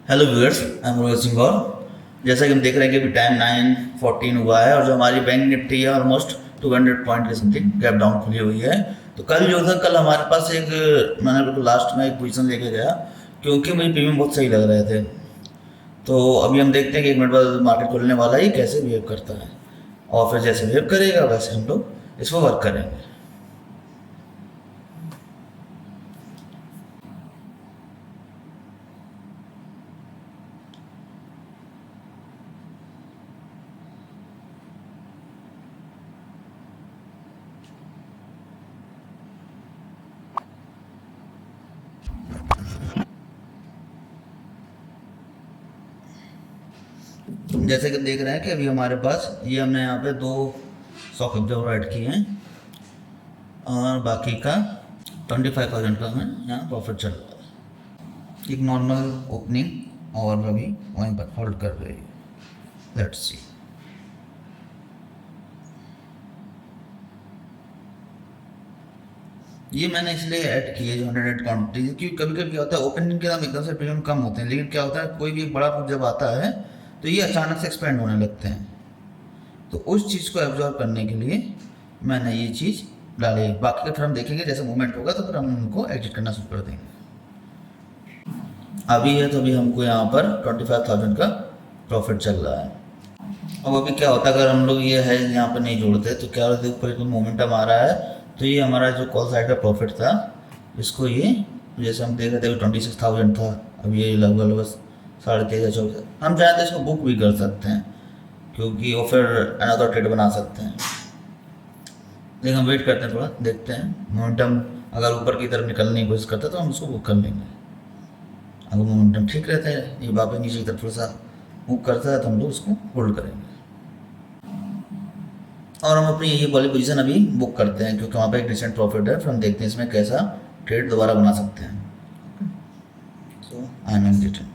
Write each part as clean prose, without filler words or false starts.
Hello viewers, I am Rohit Singh Gaur. जैसा कि हम देख रहे हैं कि अभी टाइम 9:14 हुआ है और जो हमारी बैंक निफ्टी है ऑलमोस्ट 200 पॉइंट के समथिंग गैप डाउन खुली हुई है। तो कल जो था, कल हमारे पास मैंने बिल्कुल लास्ट में एक पोजीशन लेके गया क्योंकि मुझे प्रीमियम बहुत सही लग रहे थे। तो अभी हम देखते हैं कि 1 मिनट बाद मार्केट खुलने वाला है, कैसे बिहेव करता है और फिर जैसे बिहेव करेगा वैसे हम लोग इस पर वर्क करेंगे। जैसे कि देख रहे हैं कि अभी हमारे पास ये हमने यहाँ पे 2 स्टॉक ऑब्जर्वर ऐड किए हैं और बाकी का 25,000 का हमें यहाँ प्रॉफिट चल रहा है। एक नॉर्मल ओपनिंग और अभी वहीं पर होल्ड कर रही है। Let's see. ये मैंने इसलिए ऐड किए जो 100 क्वान्टिटी, क्योंकि कभी कभी क्या होता है ओपनिंग के दाम एकदम से प्रीमियम कम होते हैं, लेकिन क्या होता है कोई भी एक बड़ा फूड जब आता है तो ये अचानक से एक्सपेंड होने लगते हैं। तो उस चीज़ को एब्जॉर्व करने के लिए मैंने ये चीज़ डाली। बाकी का फिर हम देखेंगे जैसे मूवमेंट होगा तो फिर हम उनको एग्जिट करना शुरू कर देंगे। अभी है तो अभी हमको यहाँ पर 25,000 का प्रॉफिट चल रहा है। अब अभी क्या होता है अगर हम लोग ये है यहाँ पर नहीं जोड़ते तो क्या होता है, ऊपर एक मोमेंटम आ रहा है तो ये हमारा जो कॉल साइड का प्रॉफिट था इसको ये जैसे हम देख रहे थे 26,000 था, अब ये लगभग बस 13,500 हम चाहें तो इसको बुक भी कर सकते हैं क्योंकि वो फिर अनदर ट्रेड बना सकते हैं। लेकिन हम वेट करते हैं, थोड़ा देखते हैं मोमेंटम अगर ऊपर की तरफ निकलने की कोशिश करता है तो हम उसको बुक कर लेंगे। अगर मोमेंटम ठीक रहता है, ये वापस नीचे की तरफ थोड़ा सा मूव करता है तो हम लोग उसको होल्ड करेंगे और हम अपनी ये वाली पोजीशन अभी बुक करते हैं क्योंकि वहाँ पे एक डिसेंट प्रॉफिट है। फिर हम देखते हैं इसमें कैसा ट्रेड दोबारा बना सकते हैं। सो आई एम एग्जिटिंग।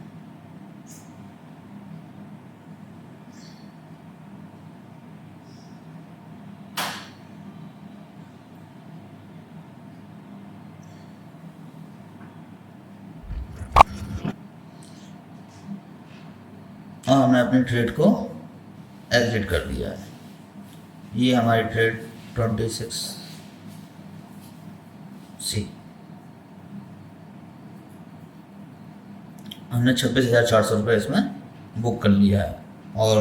और हमने अपनी ट्रेड को एग्जिट कर दिया है। ये हमारी ट्रेड 26 सी हमने 26,400 रुपये इसमें बुक कर लिया है और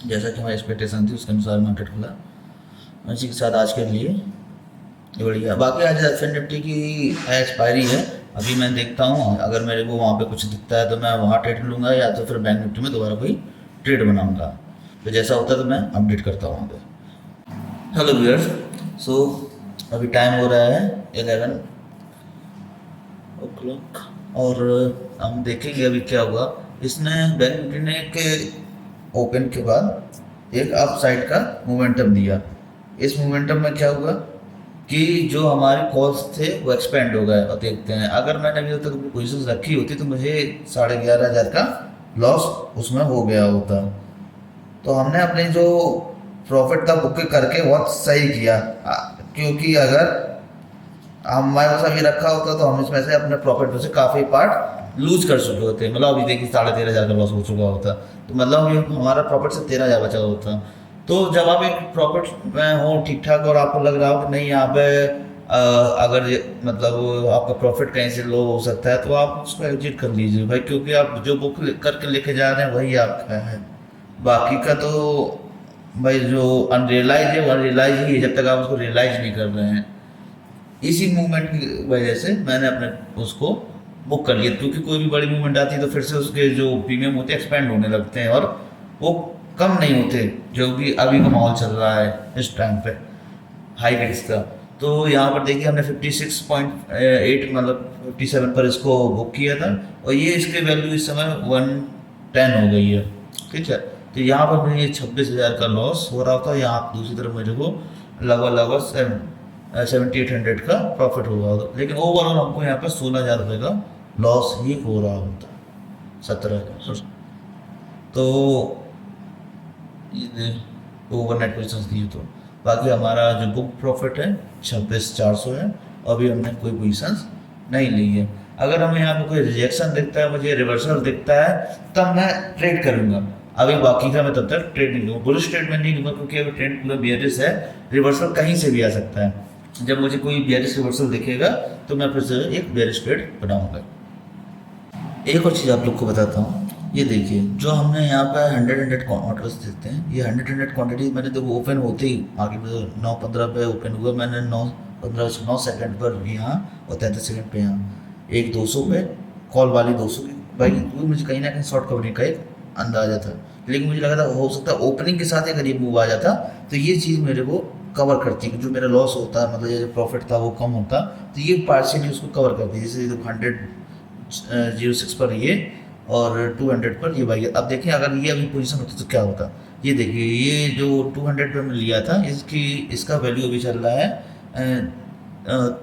जैसा कि हमारी एक्सपेक्टेशन थी उसके अनुसार मार्केट खुला। इसी के साथ आज के लिए ये बढ़िया। बाकी आज एफ निफ्टी की एक्सपायरी है, अभी मैं देखता हूँ अगर मेरे को वहाँ पे कुछ दिखता है तो मैं वहाँ ट्रेड लूँगा या तो फिर बैंक निफ्टी में दोबारा कोई ट्रेड बनाऊँगा। तो जैसा होता है तो मैं अपडेट करता हूँ वहाँ पे। हेलो व्यूअर्स, सो अभी टाइम हो रहा है 11 o'clock और हम देखेंगे अभी क्या हुआ। इसने बैंक निफ्टी ने एक ओपन के बाद एक अप साइड का मोमेंटम दिया। इस मोमेंटम में क्या हुआ कि जो हमारे कॉल्स थे वो एक्सपेंड हो गए। और देखते हैं अगर मैंने अभी तक अपनी पोजीशन रखी होती तो मुझे 11,500 का लॉस उसमें हो गया होता। तो हमने अपने जो प्रॉफिट था बुक करके बहुत सही किया क्योंकि अगर हमारे पास अभी रखा होता तो हम इसमें से अपने प्रॉफिट में से काफ़ी पार्ट लूज कर चुके होते। मतलब अभी देखिए 13,500 का लॉस हो चुका होता तो मतलब अभी हमारा प्रॉफिट से 13,000 बचा होता। तो जब आप एक प्रॉफिट में हो ठीक ठाक और आपको लग रहा हो कि नहीं यहाँ पे अगर मतलब आपका प्रॉफिट कहीं से लो हो सकता है तो आप उसको एग्जिट कर लीजिए भाई, क्योंकि आप जो बुक करके लेके जा रहे हैं वही आपका है। बाकी का तो भाई जो अनरियलाइज है वो अनरियलाइज ही है जब तक आप उसको रियलाइज नहीं कर रहे हैं। इसी मूवमेंट की वजह से मैंने अपने उसको बुक कर लिया क्योंकि कोई भी बड़ी मूवमेंट आती है तो फिर से उसके जो प्रीमियम होते हैं एक्सपेंड होने लगते हैं और वो कम नहीं होते, जो कि अभी का माहौल चल रहा है इस टाइम पे हाई रिस्क का। तो यहाँ पर देखिए हमने 56.8 मतलब 57 पर इसको बुक किया था और ये इसकी वैल्यू इस समय 110 हो गई है। ठीक है, तो यहाँ पर मुझे 26,000 का लॉस हो रहा था। यहाँ दूसरी तरफ मेरे को लगभग 7,800 का प्रॉफिट हुआ होगा, लेकिन ओवरऑल हमको यहाँ पर 16,000 रुपये का लॉस ही हो रहा होता, 17,000। तो ये ओवरनाइट पोजिशन थी। तो बाकी हमारा जो बुक प्रॉफिट है 26,400 है। अभी हमने कोई पोजिशन नहीं ली है। अगर हमें यहाँ पे कोई रिजेक्शन दिखता है, मुझे रिवर्सल दिखता है, तब मैं ट्रेड करूंगा। अभी बाकी का मैं तब तक ट्रेड नहीं लूँगा, बुलिश ट्रेड में नहीं लूँगा, क्योंकि अभी ट्रेंड पूरा बियरिश है, रिवर्सल कहीं से भी आ सकता है। जब मुझे कोई बियरिश रिवर्सल दिखेगा तो मैं फिर से एक बियरिश ट्रेड बनाऊंगा। एक और चीज़ आप लोग को बताता हूँ, ये देखिए जो हमने यहाँ पे 100 ऑर्डर्स देते हैं, ये 100 क्वांटिटी मैंने तो ओपन होते ही आगे में 9:15 पे ओपन हुआ, मैंने 9 सेकंड पर यहाँ और 33 सेकंड पे यहाँ, एक 200 पे कॉल वाली 200 की भाई, वो मुझे कहीं ना कहीं शॉर्ट कवरिंग का एक अंदाजा था, लेकिन मुझे लगा था हो सकता है ओपनिंग के साथ अगर ये मूव आ जाता तो ये चीज़ मेरे को कवर करती है, जो मेरा लॉस होता मतलब जो प्रॉफिट था वो कम होता, तो ये पार्शियली उसको कवर करती है। जैसे 100 06 पर ये और 200 पर ये भाई, अब देखिए अगर ये अभी पोजीशन होती तो क्या होता। ये देखिए ये जो 200 पे मैं लिया था, इसका वैल्यू अभी चल रहा है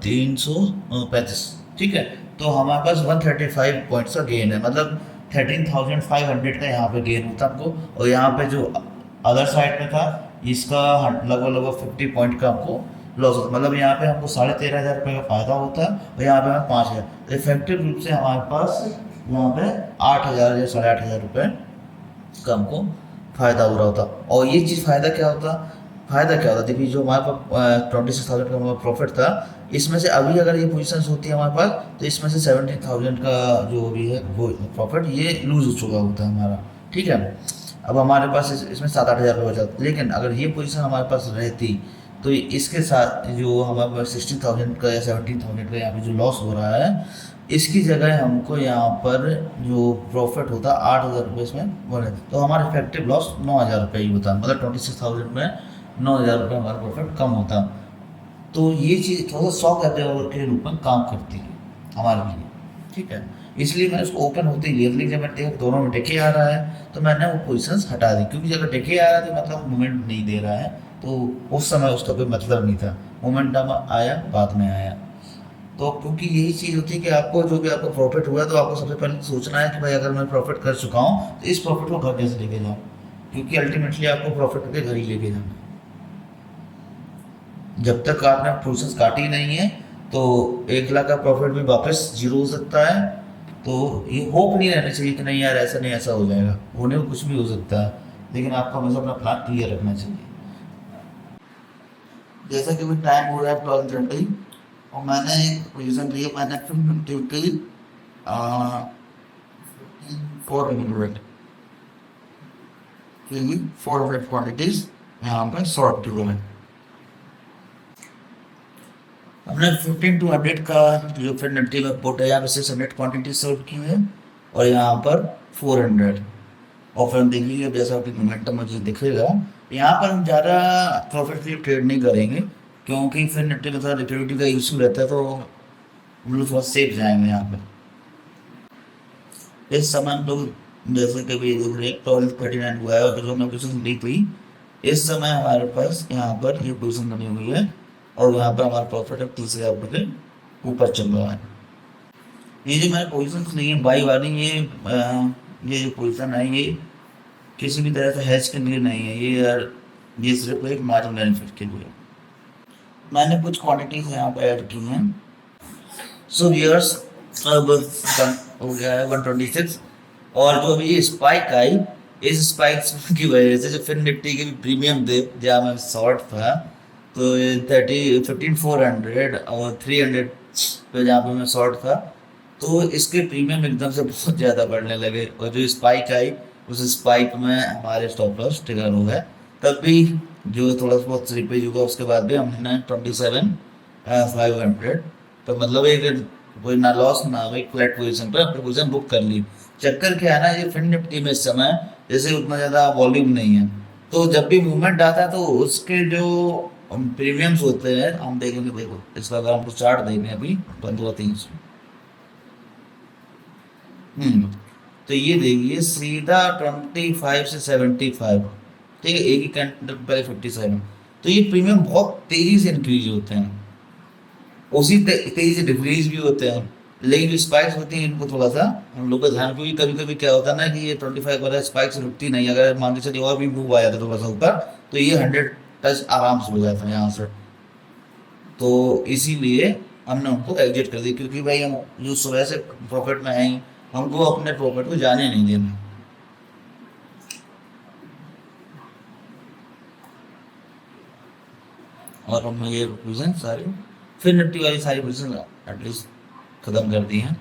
335, ठीक है। तो हमारे पास 135 पॉइंट्स का गेन है, मतलब 13,500 का यहाँ पे गेन होता हमको, और यहाँ पे जो अदर साइड में था इसका लगभग 50 पॉइंट का हमको लॉस होता, मतलब यहाँ पे हमको 13,500 रुपये का फायदा होता है, और यहाँ पे हमें 5,000, तो इफेक्टिव रूप से हमारे पास यहाँ पे 8,000 या 8,500 रुपये का हमको फायदा हो रहा होता। और ये चीज़ फायदा क्या होता, देखिए जो हमारे पास 26,000 का हमारा प्रॉफिट था, इसमें से अभी अगर ये पोजीशंस होती है हमारे पास, तो इसमें से 17,000 का जो भी है वो प्रॉफिट ये लूज हो चुका होता है हमारा, ठीक है। अब हमारे पास इसमें 7-8 हज़ार रुपये बचा, लेकिन अगर ये पोजीशन हमारे पास रहती तो इसके साथ जो हमारे पास 16,000 का या 17,000 का यहाँ पे जो लॉस हो रहा है, इसकी जगह हमको यहाँ पर जो प्रॉफिट होता 8,000 रुपये इसमें बढ़े, तो हमारा इफेक्टिव लॉस 9,000 रुपये ही होता, मतलब 26,000 में 9,000 रुपये हमारा प्रॉफिट कम होता। तो ये चीज़ थोड़ा सा शॉक एब्जॉर्बर के रूप में काम करती है हमारे लिए, ठीक है। इसलिए मैंने उसको ओपन होते ही लिया, लेकिन जब मैं दोनों में टेके आ रहा है तो मैंने वो पोजीशंस हटा दी, क्योंकि अगर टेके आ रहा है तो मतलब मूवमेंट नहीं दे रहा है, तो उस समय उसका कोई मतलब नहीं था, मोमेंटम आया बाद में आया। तो क्योंकि यही चीज़ होती है कि आपको जो भी आपको प्रॉफिट हुआ तो आपको सबसे पहले सोचना है कि भाई अगर मैं प्रॉफिट कर चुका हूँ तो इस प्रॉफिट को घर कैसे लेके जाऊँ, क्योंकि अल्टीमेटली आपको प्रॉफिट के घर ही लेके जाना है। जब तक आपने प्रोसेस काटी नहीं है तो 1 लाख का प्रॉफिट भी वापस जीरो हो सकता है। तो ये होप नहीं रहना चाहिए कि नहीं यार ऐसा नहीं ऐसा हो जाएगा, होने को कुछ भी हो सकता है, लेकिन आपको हमेशा अपना प्लान क्लियर रखना चाहिए। जैसा कि अभी टाइम हो रहा है 12:30 और मैंने एक पोजीशन ली है, मैंने 400 क्वांटिटीज यहाँ पर शॉर्ट किलो है। हमने 15 to 100 का जो फिर निफ्टी में पुट है, यहाँ पे 600 क्वांटिटी शॉर्ट की है और यहाँ पर 400, और फिर देख लीजिए जैसा कि मोमेंटम मुझे दिखेगा, यहाँ पर हम ज़्यादा प्रॉफिट के लिए ट्रेड नहीं करेंगे, क्योंकि फिर निफ्टी में थोड़ा लिक्विडिटी का इशू रहता है, तो हम लोग थोड़ा सेफ जाएंगे यहाँ पे। इस समय हम लोग जैसे कभी देख रहे 12:39 हुआ है, और जो हमने पोजिशन ली थी इस समय हमारे पास यहाँ पर ये पोजिशन बनी हुई है, और यहाँ पर हमारा प्रॉफिट है 30,000 रुपये ऊपर चल रहा है। ये जो मैंने पोजिशन ली है बाई वाली, ये जो पोजिशन है ये किसी भी तरह से हैच के लिए नहीं है, ये सिर्फ एक मार्जिन बेनिफिट के लिए मैंने कुछ क्वांटिटीज यहाँ पर ऐड की हैं। सो व्यूअर्स अब हो गया है 126, और जो अभी स्पाइक आई, इस स्पाइक की वजह से जो फिर निफ्टी के भी प्रीमियम थे जहाँ मैं शॉर्ट था, तो 15,400 और 300 पे जहाँ पे मैं शॉर्ट था, तो इसके प्रीमियम एकदम से बहुत ज़्यादा बढ़ने लगे, और जो स्पाइक आई उस स्पाइक में हमारे स्टॉप लॉस ट्रिगर हो गए। तब भी जो थोड़ा बहुत स्लिपेज हुआ उसके बाद भी हमने 27,500 तो मतलब एक कोई ना लॉस ना एक फ्लैट पोजीशन पर अपनी पोजीशन बुक कर ली। चक्कर क्या है ना, ये फिर निफ्टी में इस समय जैसे उतना ज़्यादा वॉल्यूम नहीं है, तो जब भी मूवमेंट आता है तो उसके जो प्रीमियम्स होते हैं हम देखेंगे, देखो इसका अगर हमको चार्ट देंगे अभी 15,300, तो ये देखिए सीधा 25 से 75, ठीक है, एक ही कैंडल पहले 57, तो ये प्रीमियम बहुत तेजी से इंक्रीज होते हैं, उसी तेजी से डिक्रीज भी होते हैं, लेकिन जो स्पाइक्स होती हैं इनको थोड़ा सा हम लोग का ध्यान, क्योंकि कभी कभी क्या होता है ना कि ये 25 वाला स्पाइक्स रुकती नहीं, अगर मान के चलिए और भी मूव आ जाता है थोड़ा सा ऊपर तो ये 100 टच आराम से हो जाता है यहाँ से। तो इसीलिए हमने उनको एग्जिट कर दी, क्योंकि भाई हम जो सुबह से प्रॉफिट में हैं, हमको अपने प्रॉफिट को जाने नहीं देना। और हमने ये पोजीशन सारी, फिर निफ्टी वाली सारी पोजीशन एटलीस्ट खत्म कर दी हैं।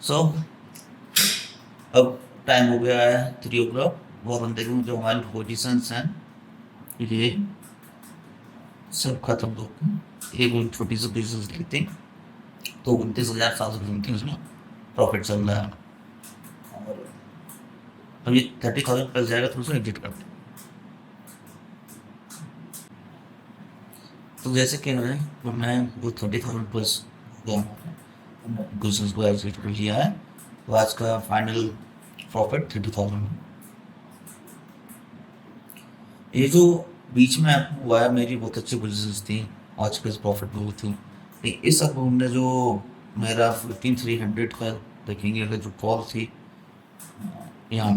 सो अब टाइम हो गया है 3 o'clock। वो अपन देखेंगे जो हमारी पोजीशंस हैं ये सब खत्म हो गई। एक छोटी सी पोजीशन लेते हैं, तो 29,729 उसमें प्रॉफिट चल रहा है। और अब ये 30,000 प्लस जाएगा तो उसको एग्जिट करते हैं। तो जैसे कि मैं वो 30,000 प्लस बिजनेस को एग्जिट कर लिया है, तो आज का फाइनल प्रॉफिट 30,000। ये जो बीच में हुआ है, मेरी बहुत अच्छी बिजनेस थी, आज के प्रॉफिट बहुत थी। लेकिन इस अब हमने जो मेरा 15,300 का देखेंगे, अगर जो कॉल थी यहाँ,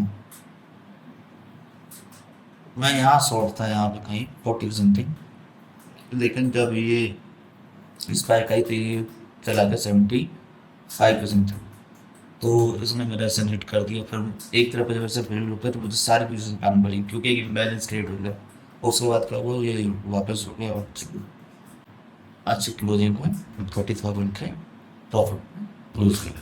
मैं यहाँ शॉर्ट था यहाँ पे कहीं 40 समथिंग, लेकिन जब ये स्पाइक आई तो ये चला गया 75% तक। तो इसने मेरा ऐसे हिट कर दिया। फिर एक तरफ जब ऐसे फेल रुके तो मुझे सारी पोजीशन काम पड़ी, क्योंकि एक इम्बैलेंस क्रिएट हो गया। उसके बाद क्या हुआ, ये वापस हो गया और अच्छी क्लोजिंग में 30,000 के प्रॉफिट क्लोज किया।